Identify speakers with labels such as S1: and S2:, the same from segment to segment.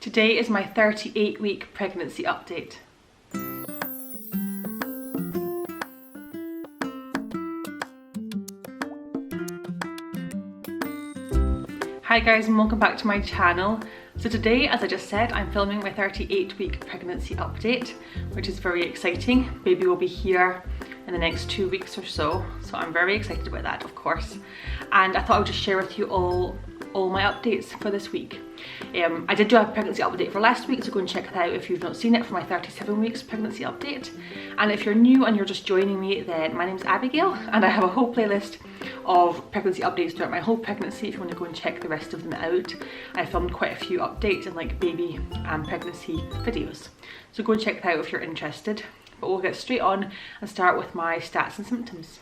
S1: Today is my 38-week pregnancy update. Hi guys, and welcome back to my channel. So today, as I just said, I'm filming my 38-week pregnancy update, which is very exciting. Baby will be here in the next 2 weeks or so I'm very excited about that, of course. And I thought I would just share with you all my updates for this week. I did do a pregnancy update for last week, so go and check that out if you've not seen it, for my 37 weeks pregnancy update. And if you're new and you're just joining me, then my name's Abigail and I have a whole playlist of pregnancy updates throughout my whole pregnancy if you want to go and check the rest of them out. I filmed quite a few updates and like baby and pregnancy videos, so go and check that out if you're interested. But we'll get straight on and start with my stats and symptoms.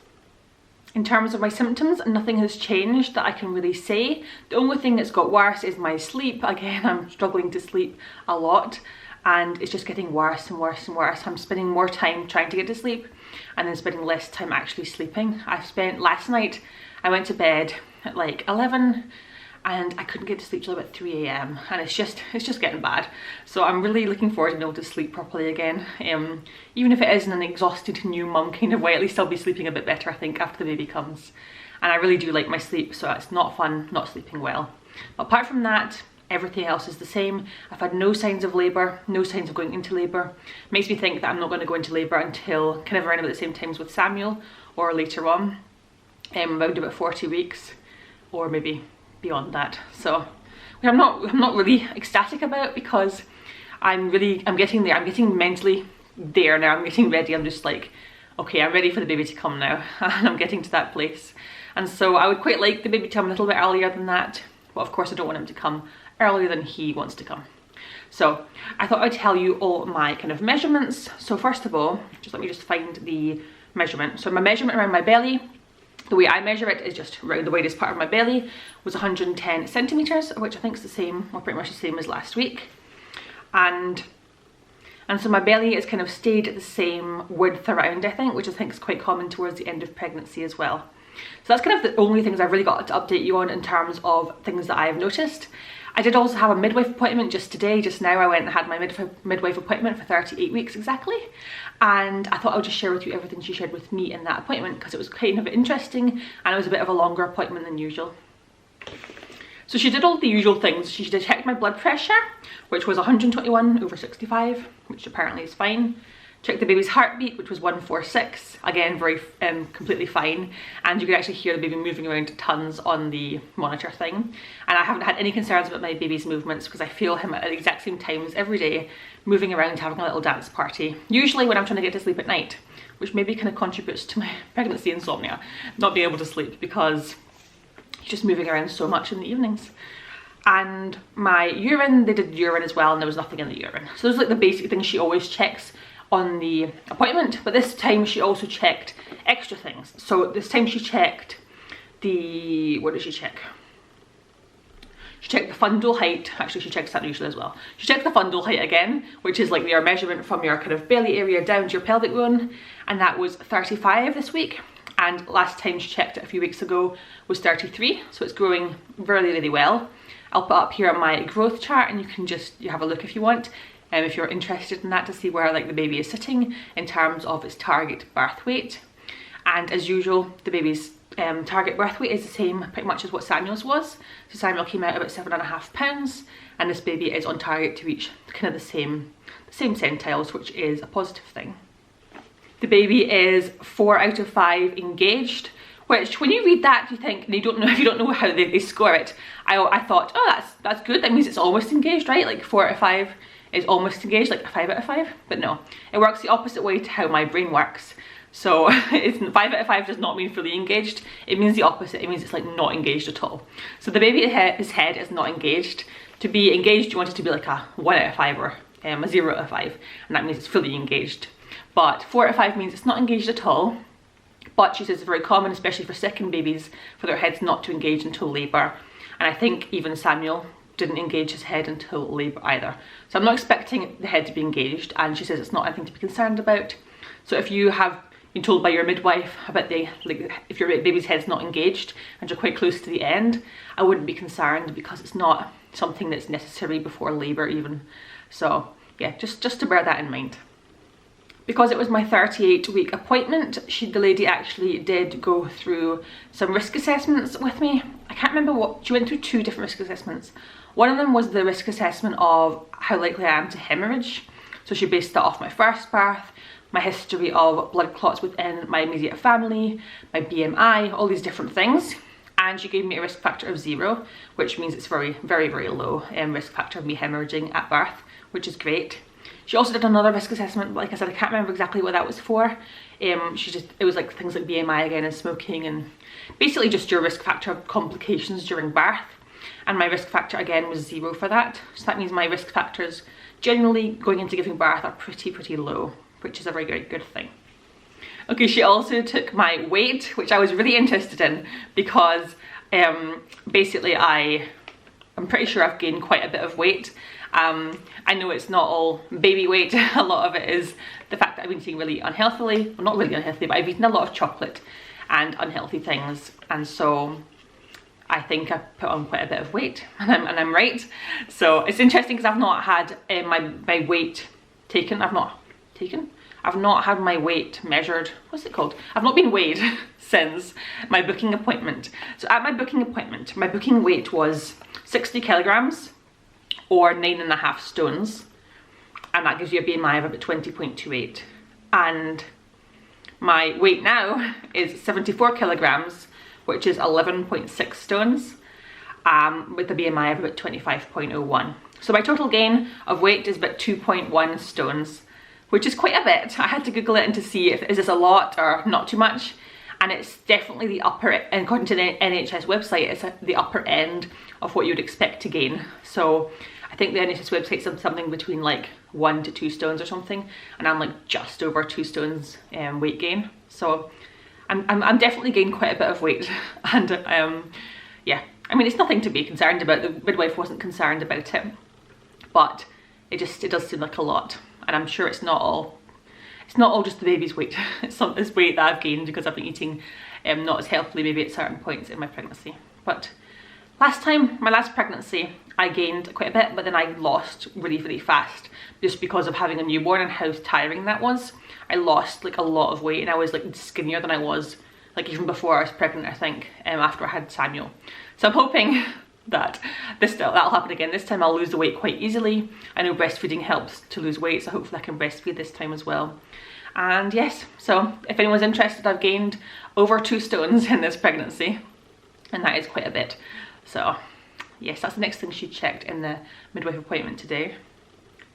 S1: In terms of my symptoms, nothing has changed that I can really say. The only thing that's got worse is my sleep. Again, I'm struggling to sleep a lot and it's just getting worse and worse and worse. I'm spending more time trying to get to sleep and then spending less time actually sleeping. Last night, I went to bed at like 11 and I couldn't get to sleep till about 3 AM and it's just getting bad. So I'm really looking forward to being able to sleep properly again. Even if it is in an exhausted new mum kind of way, at least I'll be sleeping a bit better, I think, after the baby comes. And I really do like my sleep, so it's not fun not sleeping well. But apart from that, everything else is the same. I've had no signs of labour, no signs of going into labour. Makes me think that I'm not going to go into labour until kind of around about the same times with Samuel or later on, around about 40 weeks or maybe beyond that. So I'm not really ecstatic about, because I'm getting there. I'm getting mentally there now. I'm getting ready. I'm just like, okay, I'm ready for the baby to come now and I'm getting to that place. And so I would quite like the baby to come a little bit earlier than that, but of course I don't want him to come earlier than he wants to come. So I thought I'd tell you all my kind of measurements. So first of all, let me find the measurement. So my measurement around my belly, the way I measure it is just around the widest part of my belly, was 110 centimeters, which I think is the same, or pretty much the same as last week. And so my belly has kind of stayed at the same width around, I think, which I think is quite common towards the end of pregnancy as well. So that's kind of the only things I've really got to update you on in terms of things that I've noticed. I did also have a midwife appointment just today, just now. I went and had my midwife appointment for 38 weeks exactly. And I thought I would just share with you everything she shared with me in that appointment, because it was kind of interesting and it was a bit of a longer appointment than usual. So she did all the usual things. She checked my blood pressure, which was 121/65, which apparently is fine. Checked the baby's heartbeat, which was 146, again very completely fine, and you could actually hear the baby moving around tons on the monitor thing. And I haven't had any concerns about my baby's movements, because I feel him at the exact same times every day, moving around, having a little dance party, usually when I'm trying to get to sleep at night, which maybe kind of contributes to my pregnancy insomnia, not being able to sleep because he's just moving around so much in the evenings. And my urine, they did urine as well, and there was nothing in the urine. So those are like the basic things she always checks on the appointment, but this time she also checked extra things. So this time she checked what did she check? She checked the fundal height. Actually, she checks that usually as well. She checked the fundal height again, which is like your measurement from your kind of belly area down to your pelvic bone, and that was 35 this week. And last time she checked it a few weeks ago was 33, so it's growing really, really well. I'll put up here my growth chart and you can you have a look if you want. If you're interested in that, to see where like the baby is sitting in terms of its target birth weight. And as usual, the baby's target birth weight is the same pretty much as what Samuel's was. So Samuel came out about 7.5 pounds, and this baby is on target to reach kind of the same centiles, which is a positive thing. The baby is 4 out of 5 engaged, which when you read that, you think, and you don't know how they score it. I thought, oh, that's good. That means it's almost engaged, right? Like 4 out of 5 is almost engaged, like a 5 out of 5. But no, it works the opposite way to how my brain works. So it's 5 out of 5 does not mean fully engaged. It means the opposite. It means it's like not engaged at all. So the baby, his head is not engaged. To be engaged, you want it to be like a 1 out of 5 or a 0 out of 5, and that means it's fully engaged. But 4 out of 5 means it's not engaged at all. But she says it's very common, especially for second babies, for their heads not to engage until labour. And I think even Samuel didn't engage his head until labour either. So I'm not expecting the head to be engaged, and she says it's not anything to be concerned about. So if you have been told by your midwife about if your baby's head's not engaged and you're quite close to the end, I wouldn't be concerned, because it's not something that's necessary before labour even. So yeah, just to bear that in mind. Because it was my 38-week appointment, the lady actually did go through some risk assessments with me. I can't remember what, she went through 2 different risk assessments. One of them was the risk assessment of how likely I am to hemorrhage. So she based that off my first birth, my history of blood clots within my immediate family, my BMI, all these different things. And she gave me a risk factor of 0, which means it's very, very, very low risk factor of me hemorrhaging at birth, which is great. She also did another risk assessment, but like I said, I can't remember exactly what that was for. It was like things like BMI again and smoking, and basically just your risk factor of complications during birth. And my risk factor again was 0 for that. So that means my risk factors generally going into giving birth are pretty low, which is a very good thing. Okay, she also took my weight, which I was really interested in because basically I'm pretty sure I've gained quite a bit of weight. I know it's not all baby weight. A lot of it is the fact that I've been eating really unhealthily. Well, not really unhealthy, but I've eaten a lot of chocolate and unhealthy things, and so I think I've put on quite a bit of weight, and I'm right. So it's interesting because I've not had my weight taken. I've not had my weight measured. What's it called? I've not been weighed since my booking appointment. So at my booking appointment, my booking weight was 60 kilograms or 9.5 stones. And that gives you a BMI of about 20.28. And my weight now is 74 kilograms, which is 11.6 stones, with a BMI of about 25.01. So my total gain of weight is about 2.1 stones, which is quite a bit. I had to Google it to see if is this a lot or not too much. And it's definitely the upper, and according to the NHS website, it's the upper end of what you'd expect to gain. So I think the NHS website said something between like 1 to 2 stones or something, and I'm like just over 2 stones weight gain. So I'm definitely gained quite a bit of weight, and yeah, I mean, it's nothing to be concerned about. The midwife wasn't concerned about it, but it does seem like a lot, and I'm sure it's not all just the baby's weight. It's weight that I've gained because I've been eating not as healthily maybe at certain points in my pregnancy. But my last pregnancy, I gained quite a bit, but then I lost really fast just because of having a newborn and how tiring that was. I lost like a lot of weight, and I was like skinnier than I was like even before I was pregnant, I think, after I had Samuel. So I'm hoping that that'll happen again. This time I'll lose the weight quite easily. I know breastfeeding helps to lose weight, so hopefully I can breastfeed this time as well. And yes, so if anyone's interested, I've gained over 2 stones in this pregnancy, and that is quite a bit. So yes, that's the next thing she checked in the midwife appointment today.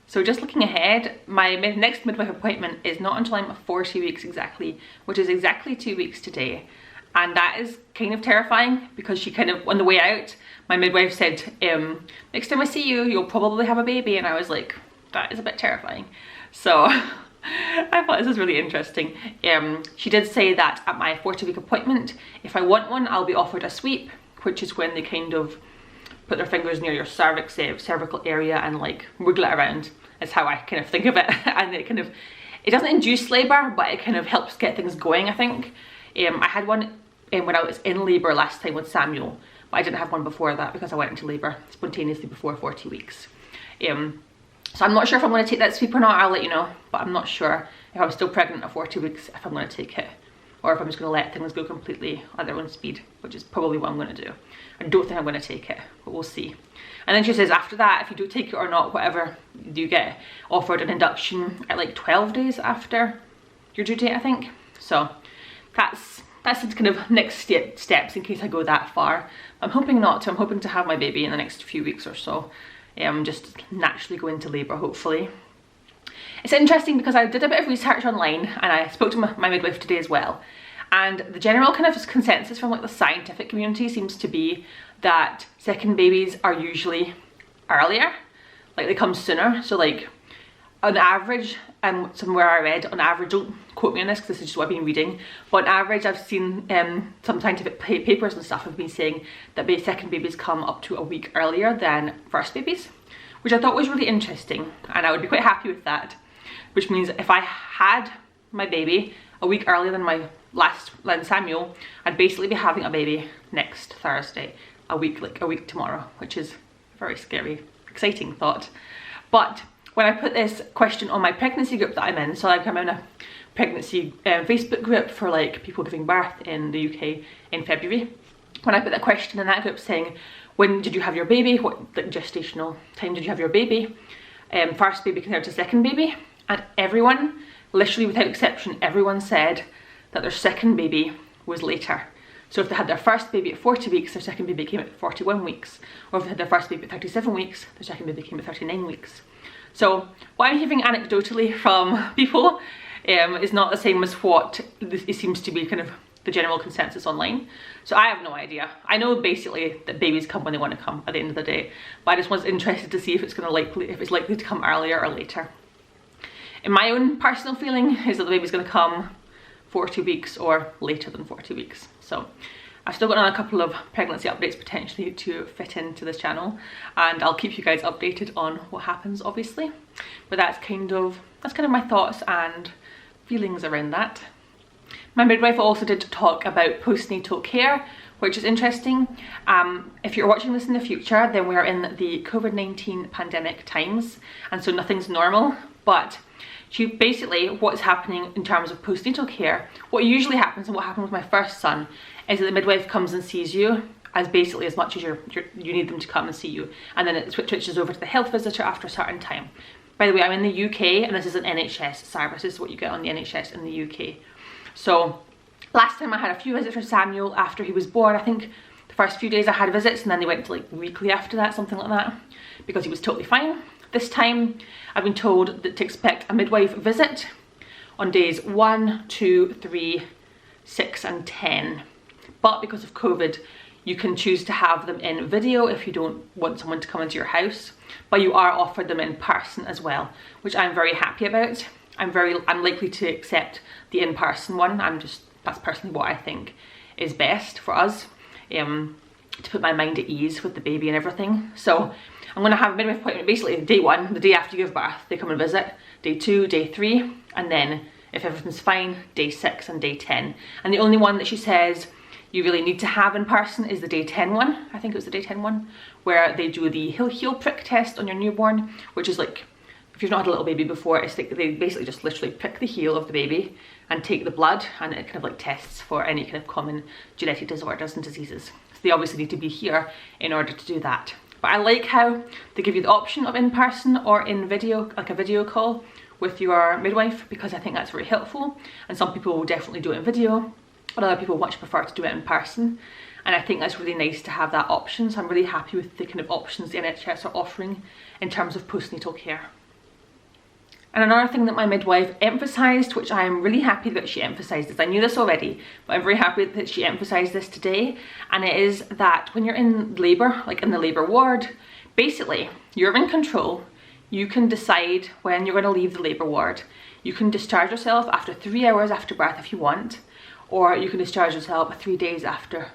S1: So just looking ahead, my next midwife appointment is not until I'm 40 weeks exactly, which is exactly 2 weeks today. And that is kind of terrifying because she kind of, on the way out, my midwife said, next time I see you, you'll probably have a baby. And I was like, that is a bit terrifying. So I thought this was really interesting. She did say that at my 40-week appointment, if I want one, I'll be offered a sweep, which is when they kind of put their fingers near your cervix, cervical area, and like wiggle it around. Is how I kind of think of it. And it doesn't induce labour, but it kind of helps get things going, I think. I had one when I was in labour last time with Samuel, but I didn't have one before that because I went into labour spontaneously before 40 weeks. So I'm not sure if I'm going to take that sweep or not. I'll let you know, but I'm not sure if I'm still pregnant at 40 weeks if I'm going to take it, or if I'm just going to let things go completely at their own speed, which is probably what I'm going to do. I don't think I'm going to take it, but we'll see. And then she says after that, if you do take it or not, whatever, you get offered an induction at like 12 days after your due date, I think. So that's the kind of next steps in case I go that far. I'm hoping not to. I'm hoping to have my baby in the next few weeks or so. Just naturally go into labour, hopefully. It's interesting because I did a bit of research online, and I spoke to my midwife today as well. And the general kind of consensus from like the scientific community seems to be that second babies are usually earlier, like they come sooner. So like on average, somewhere I read, on average, don't quote me on this because this is just what I've been reading, but on average I've seen some scientific papers and stuff have been saying that second babies come up to a week earlier than first babies, which I thought was really interesting, and I would be quite happy with that, which means if I had my baby a week earlier than my than Samuel, I'd basically be having a baby next Thursday, a week tomorrow, which is very scary, exciting thought. But when I put this question on my pregnancy group that I'm in, so like I'm in a pregnancy Facebook group for like people giving birth in the UK in February. When I put that question in that group saying, when did you have your baby? What like, gestational time did you have your baby? First baby compared to second baby? And everyone, literally without exception, everyone said that their second baby was later. So if they had their first baby at 40 weeks, their second baby came at 41 weeks. Or if they had their first baby at 37 weeks, their second baby came at 39 weeks. So what I'm hearing anecdotally from people is not the same as what it seems to be kind of the general consensus online. So I have no idea. I know basically that babies come when they want to come at the end of the day, but I just was interested to see if it's likely to come earlier or later. And my own personal feeling is that the baby's going to come 40 weeks or later than 40 weeks. So I've still got another couple of pregnancy updates potentially to fit into this channel, and I'll keep you guys updated on what happens, obviously. But that's kind of my thoughts and feelings around that. My midwife also did talk about postnatal care, which is interesting. If you're watching this in the future, then we're in the COVID-19 pandemic times, and so nothing's normal. But basically what's happening in terms of postnatal care, what usually happens and what happened with my first son is that the midwife comes and sees you as basically as much as you need them to come and see you, and then it switches over to the health visitor after a certain time. By the way, I'm in the UK and this is an NHS service. This is what you get on the NHS in the UK. So last time I had a few visits for Samuel after he was born. I think the first few days I had visits and then they went to like weekly after that, something like that, because he was totally fine. This time I've been told that to expect a midwife visit on days 1, 2, 3, 6 and 10. But because of COVID, you can choose to have them in video if you don't want someone to come into your house, but you are offered them in person as well, which I'm very happy about. I'm likely to accept the in-person one. That's personally what I think is best for us, to put my mind at ease with the baby and everything. So I'm going to have a midwife appointment basically day 1, the day after you give birth, they come and visit, day 2, day 3, and then if everything's fine, day 6 and day 10. And the only one that she says you really need to have in person is the day 10 one. I think it was the day 10 one, where they do the heel prick test on your newborn, which is like, if you've not had a little baby before, it's like they basically just literally prick the heel of the baby and take the blood, and it kind of like tests for any kind of common genetic disorders and diseases. So they obviously need to be here in order to do that. But I like how they give you the option of in person or in video, like a video call with your midwife, because I think that's very helpful. And some people will definitely do it in video, but other people much prefer to do it in person. And I think that's really nice to have that option. So I'm really happy with the kind of options the NHS are offering in terms of postnatal care. And another thing that my midwife emphasised, which I am really happy that she emphasised this, I knew this already, but I'm very happy that she emphasised this today, and it is that when you're in labour, like in the labour ward, basically you're in control. You can decide when you're going to leave the labour ward. You can discharge yourself after 3 hours after birth if you want, or you can discharge yourself 3 days after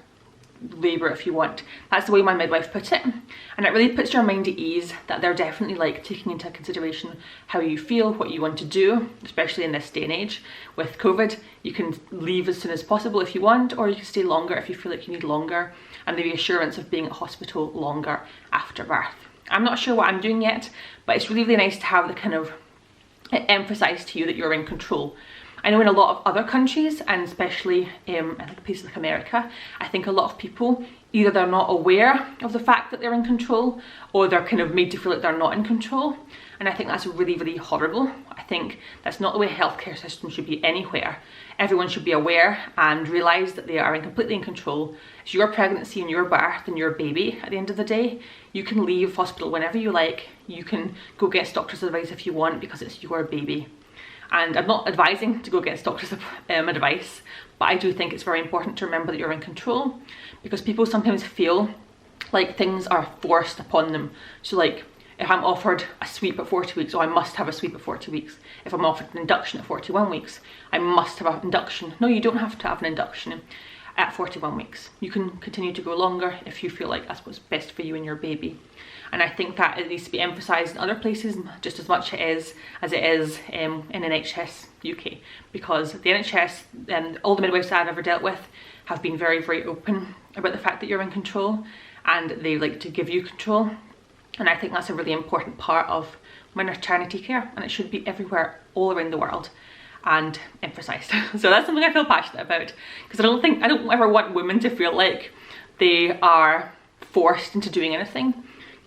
S1: labour if you want. That's the way my midwife put it, and it really puts your mind at ease that they're definitely like taking into consideration how you feel, what you want to do, especially in this day and age with COVID. You can leave as soon as possible if you want, or you can stay longer if you feel like you need longer, and the reassurance of being at hospital longer after birth. I'm not sure what I'm doing yet, but it's really, really nice to have the kind of emphasise to you that you're in control. I know in a lot of other countries, and especially in like places like America, I think a lot of people, either they're not aware of the fact that they're in control, or they're kind of made to feel like they're not in control. And I think that's really, really horrible. I think that's not the way healthcare systems should be anywhere. Everyone should be aware and realise that they are completely in control. It's your pregnancy and your birth and your baby at the end of the day. You can leave hospital whenever you like. You can go get doctor's advice if you want, because it's your baby. And I'm not advising to go against doctor's advice, but I do think it's very important to remember that you're in control, because people sometimes feel like things are forced upon them. So like, if I'm offered a sweep at 40 weeks, oh, I must have a sweep at 40 weeks. If I'm offered an induction at 41 weeks, I must have an induction. No, you don't have to have an induction at 41 weeks. You can continue to go longer if you feel like that's what's best for you and your baby. And I think that it needs to be emphasised in other places just as much as it is in NHS UK, because the NHS and all the midwives I've ever dealt with have been very, very open about the fact that you're in control, and they like to give you control. And I think that's a really important part of maternity care, and it should be everywhere, all around the world, and emphasised. So that's something I feel passionate about, because I don't ever want women to feel like they are forced into doing anything.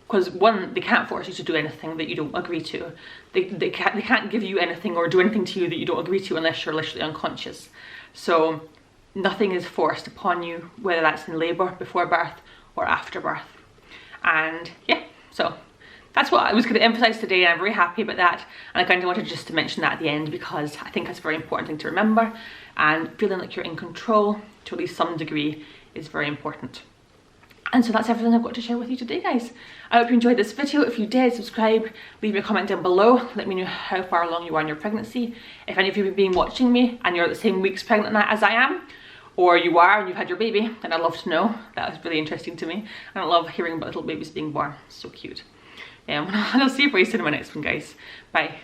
S1: Because one, they can't force you to do anything that you don't agree to. They can't give you anything or do anything to you that you don't agree to unless you're literally unconscious. So nothing is forced upon you, whether that's in labour, before birth, or after birth. And yeah, so that's what I was going to emphasise today, and I'm very happy about that. And I kind of wanted just to mention that at the end, because I think that's a very important thing to remember, and feeling like you're in control to at least some degree is very important. And so that's everything I've got to share with you today, guys. I hope you enjoyed this video. If you did, subscribe, leave me a comment down below. Let me know how far along you are in your pregnancy. If any of you have been watching me and you're at the same weeks pregnant as I am, or you are and you've had your baby, then I'd love to know. That was really interesting to me. And I love hearing about little babies being born. So cute. And I'll see you very soon in my next one, guys. Bye.